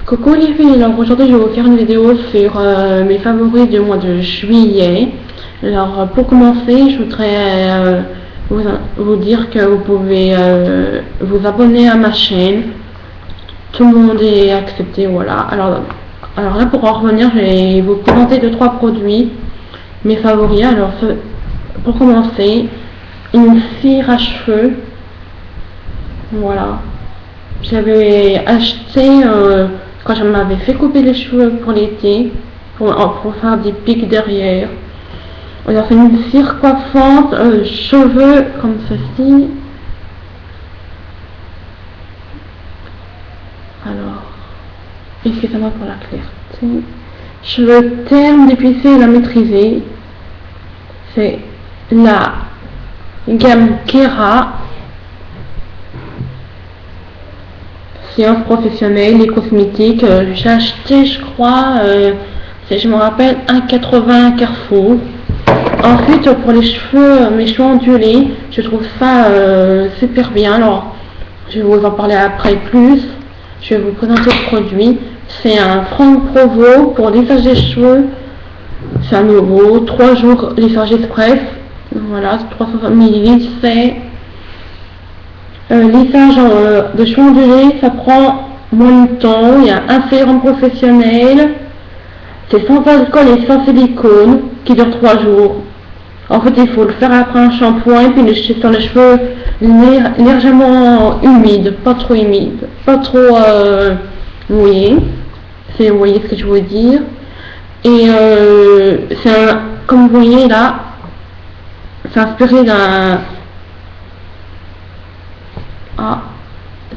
Coucou les filles, alors aujourd'hui je vais vous faire une vidéo sur mes favoris du mois de juillet. Alors pour commencer, je voudrais vous dire que vous pouvez vous abonner à ma chaîne. Tout le monde est accepté, voilà. Alors là pour en revenir, je vais vous présenter 2-3 produits, mes favoris. Alors pour commencer, une cire à cheveux, voilà. J'avais acheté quand je m'avais fait couper les cheveux pour l'été, pour faire des pics derrière. Alors c'est une cire coiffante, cheveux comme ceci. Alors, excusez-moi pour la clarté. Cheveux ternes, épicés et la maîtriser. C'est la gamme Kera. Séance professionnelle et cosmétique. J'ai acheté, je crois, je me rappelle, 1,80 Carrefour. Ensuite, pour les cheveux, mes cheveux ondulés, je trouve ça super bien. Alors, je vais vous en parler après plus. Je vais vous présenter le produit. C'est un Franck Provo pour lissage des cheveux. C'est un nouveau, 3 jours lissage express. Voilà, 350 ml. C'est lissage de cheveux ondulés, ça prend moins de temps. Il y a un sérum professionnel. C'est sans alcool et sans silicone qui dure 3 jours. En fait, il faut le faire après un shampoing et puis sur les cheveux légèrement humides, pas trop humides, pas trop mouillés. Vous voyez ce que je veux dire. Et comme vous voyez là, c'est inspiré d'un...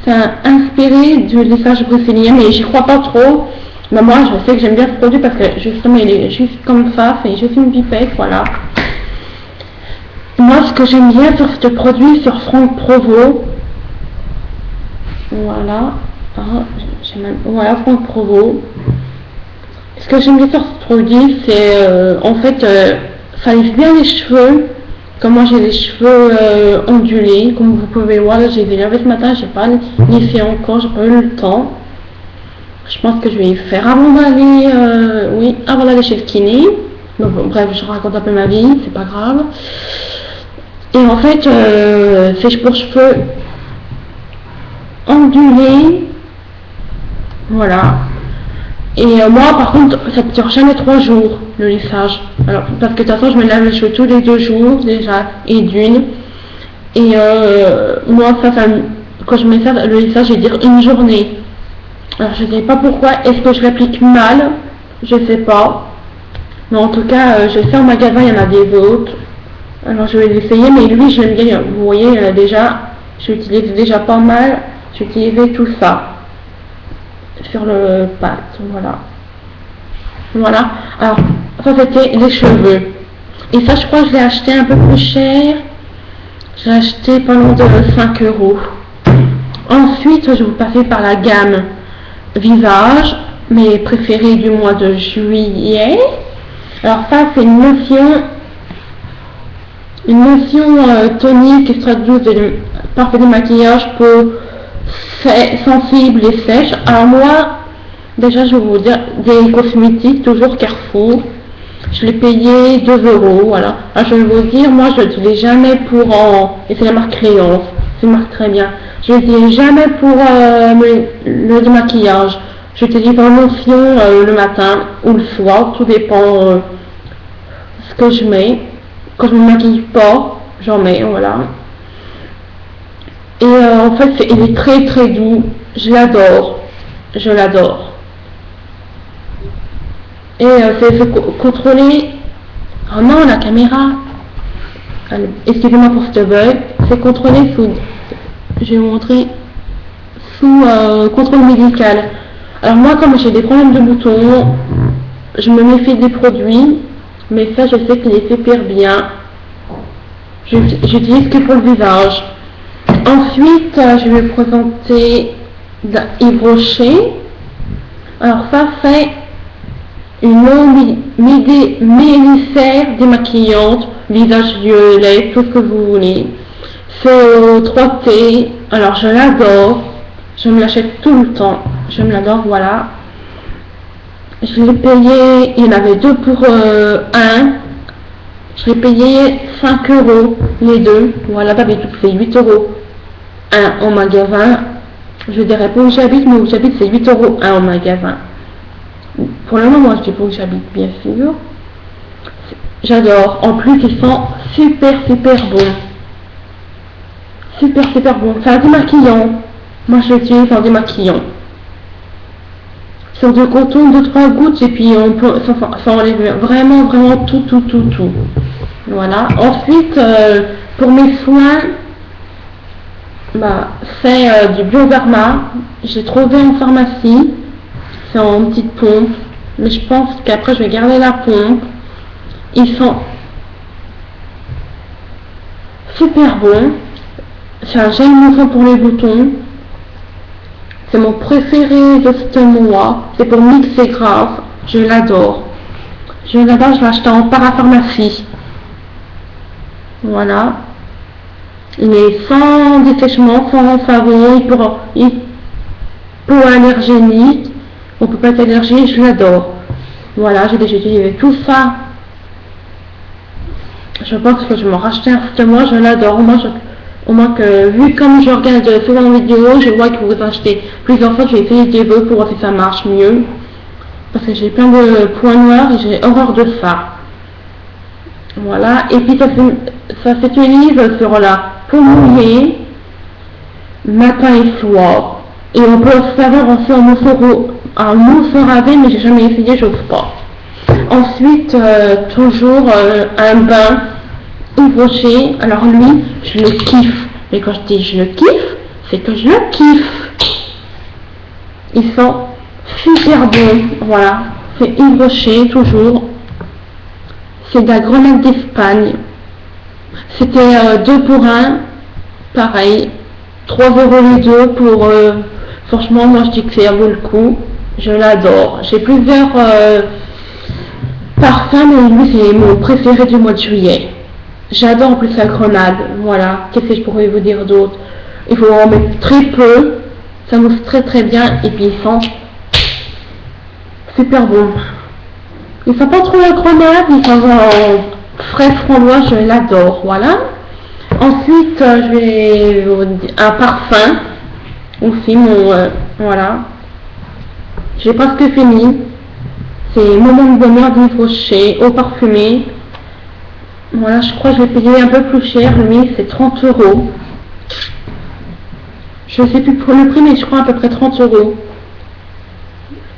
c'est inspiré du lissage brésilien, mais j'y crois pas trop. Mais moi, je sais que j'aime bien ce produit parce que justement, il est juste comme ça, c'est juste une pipette, voilà. Moi, ce que j'aime bien sur ce produit, sur Franck Provo, voilà, voilà Franck Provo. Ce que j'aime bien sur ce produit, c'est en fait, ça lisse bien les cheveux. Comme moi j'ai les cheveux ondulés, comme vous pouvez voir, là j'ai lavé ce matin, j'ai pas lissé encore, j'ai pas eu le temps. Je pense que je vais y faire avant d'aller chez le kiné. Donc, bref, je raconte un peu ma vie, c'est pas grave. Et en fait, c'est pour cheveux ondulés, voilà. Et moi, par contre, ça ne dure jamais 3 jours, le lissage. Alors, parce que de toute façon, je me lave les cheveux tous les 2 jours, déjà, et d'une. Et moi, quand je mets ça, le lissage, je vais dire une journée. Alors, je ne sais pas pourquoi. Est-ce que je l'applique mal? Je ne sais pas. Mais en tout cas, je sais en magasin, il y en a des autres. Alors, je vais l'essayer, mais lui, je l'aime bien. Vous voyez, j'utilise déjà pas mal. J'utilisais tout ça sur le pâte, voilà. Alors ça c'était les cheveux, et ça je crois que je l'ai acheté un peu plus cher. J'ai acheté pas loin de 5 €. Ensuite je vais vous passer par la gamme visage, mes préférés du mois de juillet. Alors ça c'est une lotion tonique extrait douce de parfait de maquillage peau sensible et sèche. Alors moi, déjà je vais vous dire, des cosmétiques, toujours Carrefour, je l'ai payé 2 €, voilà. Alors je vais vous dire, moi je ne l'utilise jamais et c'est la marque Créance, c'est une marque très bien, je ne l'utilise jamais pour le démaquillage. J'utilise en lotion le matin ou le soir, tout dépend ce que je mets. Quand je ne me maquille pas, j'en mets, voilà. Et en fait, il est très très doux, je l'adore. Et c'est contrôlé. Oh non, la caméra. Excusez-moi pour ce bug. C'est contrôlé je vais vous montrer, sous contrôle médical. Alors moi, comme j'ai des problèmes de boutons, je me méfie des produits, mais ça, je sais qu'il est super bien. J'utilise que pour le visage. Ensuite, je vais vous présenter Yves Rocher. Alors ça, c'est une eau mélissaire démaquillante, visage, yeux, lèvres, tout ce que vous voulez. C'est au 3T. Alors je l'adore. Je me l'achète tout le temps. Je me l'adore, voilà. Je l'ai payé, il y en avait deux pour un. Je l'ai payé 5 euros les deux. Voilà, t'avais tout fait 8 euros. Un en magasin. Je dirais pas où j'habite, mais où j'habite c'est 8 euros un en magasin. Pour le moment, je dis pas où j'habite, bien sûr. J'adore. En plus, ils sont super bons. Super bon. C'est un démaquillant. Moi, je l'utilise en démaquillant. Sur du coton, 2-3 gouttes, et puis on peut, ça enlève vraiment tout. Voilà. Ensuite, pour mes soins, c'est du Bioderma. J'ai trouvé en pharmacie. C'est en petite pompe. Mais je pense qu'après, je vais garder la pompe. Ils sont super bons. C'est un gel moussant pour les boutons. C'est mon préféré de ce mois. C'est pour mixer grave. Je l'adore. Je l'ai acheté en parapharmacie. Voilà. Il est sans dessèchement, sans savon, hypoallergénique. On peut pas être allergique, je l'adore. Voilà, j'ai déjà utilisé tout ça. Je pense que je m'en racheter un ce mois, je l'adore. Au moins que, vu comme je regarde souvent en vidéo, je vois que vous achetez plusieurs fois, je vais essayer des vœux pour voir si ça marche mieux. Parce que j'ai plein de points noirs et j'ai horreur de ça. Voilà, et puis ça s'utilise sur la peau mouillée, matin et soir. Et on peut aussi avoir aussi un mousse ravé, mais j'ai jamais essayé, j'ose pas. Ensuite, toujours un bain Yves Rocher. Alors lui, je le kiffe. Mais quand je dis je le kiffe, c'est que je le kiffe. Ils sont super bons. Voilà, c'est Yves Rocher, toujours. C'est de la grenade d'Espagne. C'était 2 pour 1. Pareil. 3 euros les deux pour... franchement, moi je dis que ça vaut le coup. Je l'adore. J'ai plusieurs parfums, mais lui c'est mon préféré du mois de juillet. J'adore en plus la grenade. Voilà. Qu'est-ce que je pourrais vous dire d'autre? Il faut en mettre très peu. Ça mousse très bien. Et puis ils sont super bons. Ils sont pas trop la grenade, ils sont en frais framboise, je l'adore. Voilà. Ensuite, je vais vous dire un parfum. Aussi voilà. J'ai presque fini. C'est Moment de bonheur d'Yves Rocher, eau parfumée. Voilà, je crois que je vais payer un peu plus cher. Lui, c'est 30 euros. Je ne sais plus pour le prix, mais je crois à peu près 30 euros.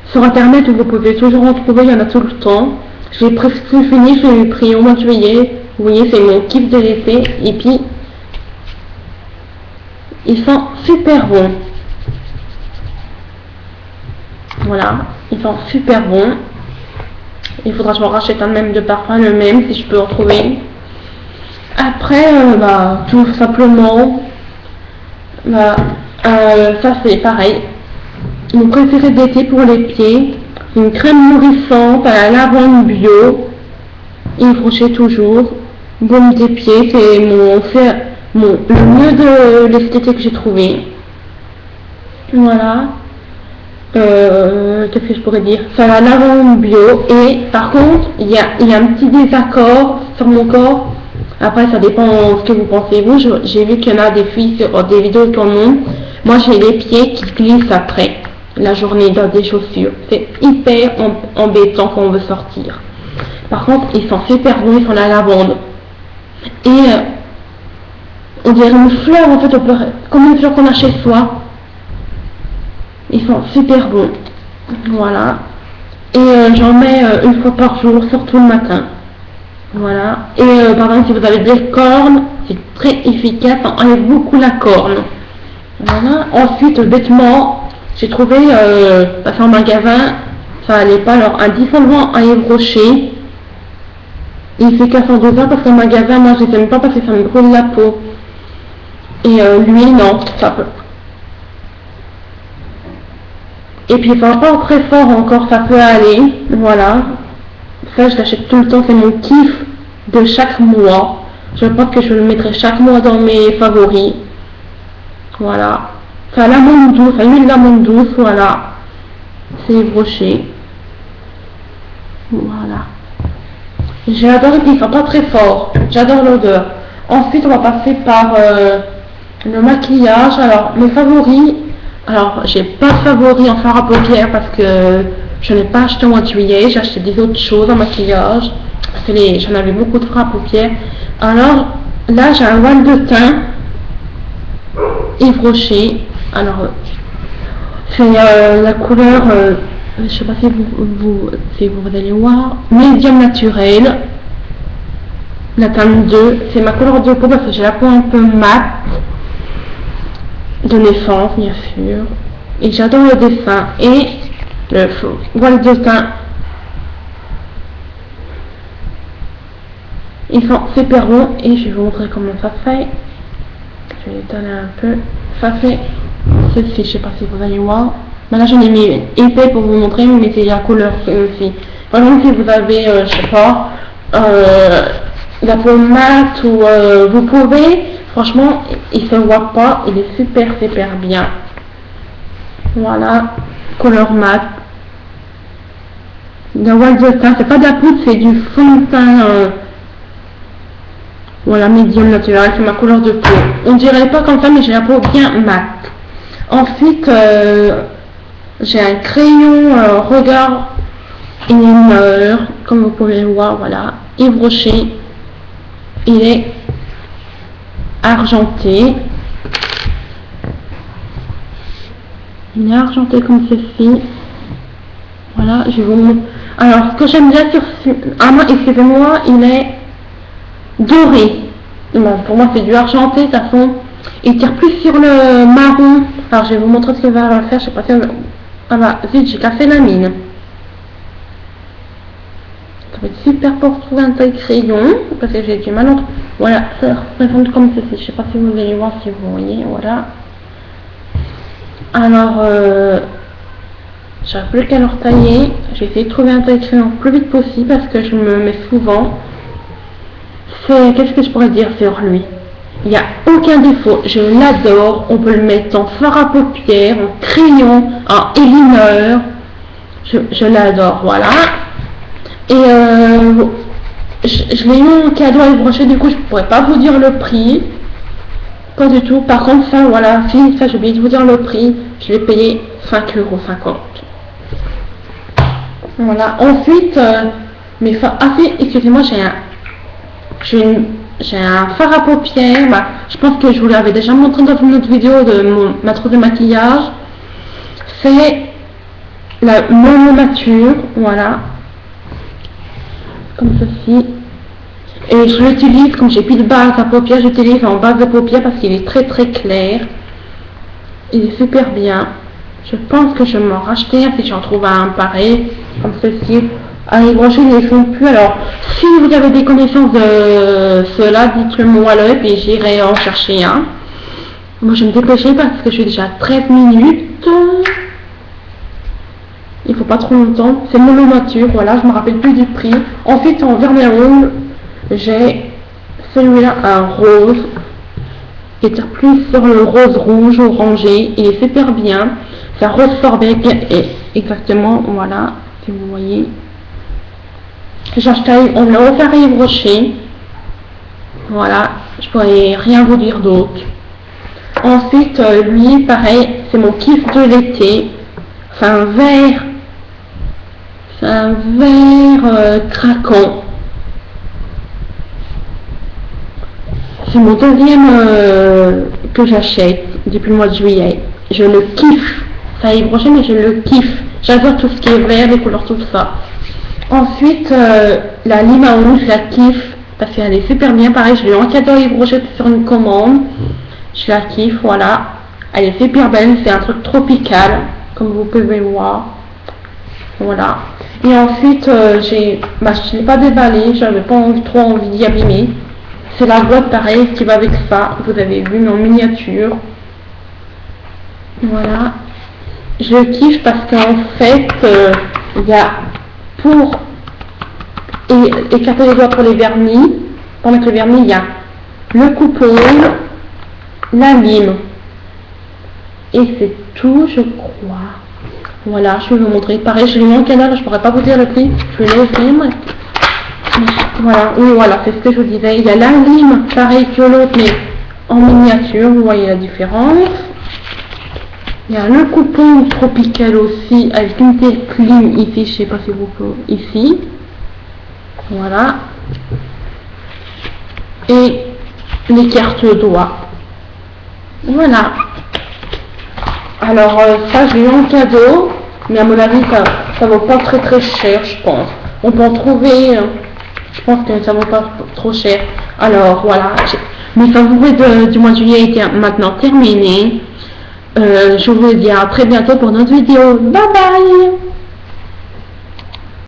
Sur internet, vous pouvez toujours en trouver, il y en a tout le temps. J'ai presque fini, je l'ai pris au mois de juillet. Vous voyez, c'est mon kiff de l'été. Et puis, ils sont super bons. Voilà, ils sont super bons. Il faudra que je m'en rachète un même de parfum, le même, si je peux en trouver. Après, tout simplement, ça c'est pareil. Mon préféré d'été pour les pieds, une crème nourrissante à la lavande bio. Yves Rocher toujours. Baume des pieds, c'est le mieux de l'esthétique que j'ai trouvé. Voilà. Qu'est-ce que je pourrais dire? C'est la lavande bio. Et par contre, il y a un petit désaccord sur mon corps. Après, ça dépend de ce que vous pensez vous. J'ai vu qu'il y en a des filles sur des vidéos qui en ont. Moi, j'ai les pieds qui glissent après la journée dans des chaussures. C'est hyper embêtant quand on veut sortir. Par contre, ils sont super bons, ils sont la lavande. Et on dirait une fleur, en fait, comme une fleur qu'on a chez soi. Ils sont super bons. Voilà. Et j'en mets une fois par jour, surtout le matin. Voilà. Et par exemple, si vous avez des cornes, c'est très efficace, ça enlève beaucoup la corne. Voilà. Ensuite, vêtements, j'ai trouvé, en magasin, ça allait pas. Alors, un dissolvant à Yves Rocher, il fait qu'à 112 ans parce qu'en magasin, moi, je les aime pas parce que ça me brûle la peau. Et lui, non, ça peut. Et puis, pas très fort encore, ça peut aller. Voilà. Ça, je l'achète tout le temps, c'est mon kiff de chaque mois. Je pense que je le mettrai chaque mois dans mes favoris. Voilà. C'est à l'amande douce, à l'huile d'amande douce, voilà. C'est Yves Rocher. Voilà. J'adore qu'ils sont pas très forts. J'adore l'odeur. Ensuite, on va passer par le maquillage. Alors, mes favoris. Alors, j'ai pas de favoris en fard à paupières parce que je n'ai pas acheté au mois de juillet. J'ai acheté des autres choses en maquillage. Parce que j'en avais beaucoup de fards à paupières. Alors, là, j'ai un voile de teint Yves Rocher. Alors, c'est la couleur, je sais pas si vous allez voir, médium naturel. La teinte 2, c'est ma couleur de peau parce que j'ai la peau un peu mat, de naissance bien sûr. Et j'adore le dessin et le voile de teint. Ils sont super bons et je vais vous montrer comment ça fait. Je vais étaler un peu. Ça fait ceci, je sais pas si vous allez voir. Mais là j'en ai mis épais pour vous montrer, mais c'est la couleur aussi. Par exemple, si vous avez, je sais pas, la peau mat ou vous pouvez, franchement, il se voit pas, il est super bien. Voilà, couleur mat. La voile de teint, c'est pas de la poudre, c'est du fond de teint. Voilà, médium naturel, c'est ma couleur de peau. On dirait pas comme ça, mais j'ai la peau bien mat. Ensuite, j'ai un crayon regard Inner, comme vous pouvez le voir, voilà. Yves Rocher, il est argenté. Il est argenté comme ceci. Voilà, je vais vous montrer. Alors, ce que j'aime bien sur... Ah non, excusez-moi, il est doré. Bon, pour moi, c'est du argenté, de toute façon. Il tire plus sur le marron. Alors, je vais vous montrer ce qu'il va faire. Je sais pas si... Ah bah, vite, j'ai cassé la mine. Ça va être super pour trouver un taille crayon. Parce que j'ai du mal entre... Voilà, ça représente comme ceci. Je sais pas si vous allez voir, si vous voyez. Voilà. Alors, je n'ai plus qu'à le retailler. J'ai essayé de trouver un taille crayon le plus vite possible parce que je me mets souvent. Qu'est-ce que je pourrais dire sur lui? Il n'y a aucun défaut. Je l'adore. On peut le mettre en fard à paupières, en crayon, en eyeliner. Je l'adore. Voilà. Et je l'ai eu en cadeau à Yves Rocher. Du coup, je ne pourrais pas vous dire le prix. Pas du tout. Par contre, ça, voilà. Si, ça, j'ai oublié de vous dire le prix. Je l'ai payé 5,50 €. Voilà. Ensuite, excusez-moi, j'ai un fard à paupières. Bah, je pense que je vous l'avais déjà montré dans une autre vidéo de ma trousse de maquillage. C'est la mononature. Voilà. Comme ceci. Et je l'utilise, comme j'ai plus de base à paupières, j'utilise en base de paupières parce qu'il est très clair. Il est super bien. Je pense que je vais m'en racheter si j'en trouve un pareil, comme ceci. À Yves Rocher, ils ne les font plus. Alors, si vous avez des connaissances de cela, dites-le moi et puis j'irai en chercher un. Moi, je vais me dépêcher parce que je suis déjà 13 minutes. Il faut pas trop longtemps. C'est mononature, voilà, je me rappelle plus du prix. Ensuite, en vernis rouge, j'ai celui-là, un rose, qui est plus sur le rose rouge orangé. Il est super bien. C'est un rose sorbet, exactement, voilà, si vous voyez. J'ai acheté, on l'a offert à Yves Rocher. Voilà, je pourrais rien vous dire d'autre. Ensuite, lui, pareil, c'est mon kiff de l'été. C'est un vert. C'est un vert craquant. C'est mon deuxième que j'achète depuis le mois de juillet. Je le kiffe. Ça Yves Rocher, mais je le kiffe. J'adore tout ce qui est vert, les couleurs, tout ça. Ensuite, la Limaou, je la kiffe parce qu'elle est super bien. Pareil, je l'ai en cadeau à Yves Rocher sur une commande. Je la kiffe, voilà. Elle est super belle, c'est un truc tropical, comme vous pouvez voir. Voilà. Et ensuite, je ne l'ai pas déballé, j'avais pas trop envie d'y abîmer. C'est la boîte pareil qui va avec ça. Vous avez vu en miniature. Voilà. Je le kiffe parce qu'en fait, il y a pour éclater les doigts pour les vernis. Pour mettre le vernis, il y a le coupon, la lime. Et c'est tout, je crois. Voilà, je vais vous montrer. Pareil, je l'ai mis en canal, je pourrais pas vous dire le prix. Je vais l'ouvrir. Voilà, oui, voilà, c'est ce que je vous disais. Il y a la lime, pareil que l'autre, mais en miniature, vous voyez la différence. Il y a le coupon tropical aussi, avec une telle clim ici, je sais pas si vous pouvez, ici. Voilà. Et les cartes doigts. Voilà. Alors, ça, je l'ai eu en cadeau, mais à mon avis, ça vaut pas très très cher, je pense. On peut en trouver, je pense que ça vaut pas trop cher. Alors, voilà. Mes favoris du mois de juillet étaient maintenant terminés. Je vous dis à très bientôt pour notre vidéo. Bye bye!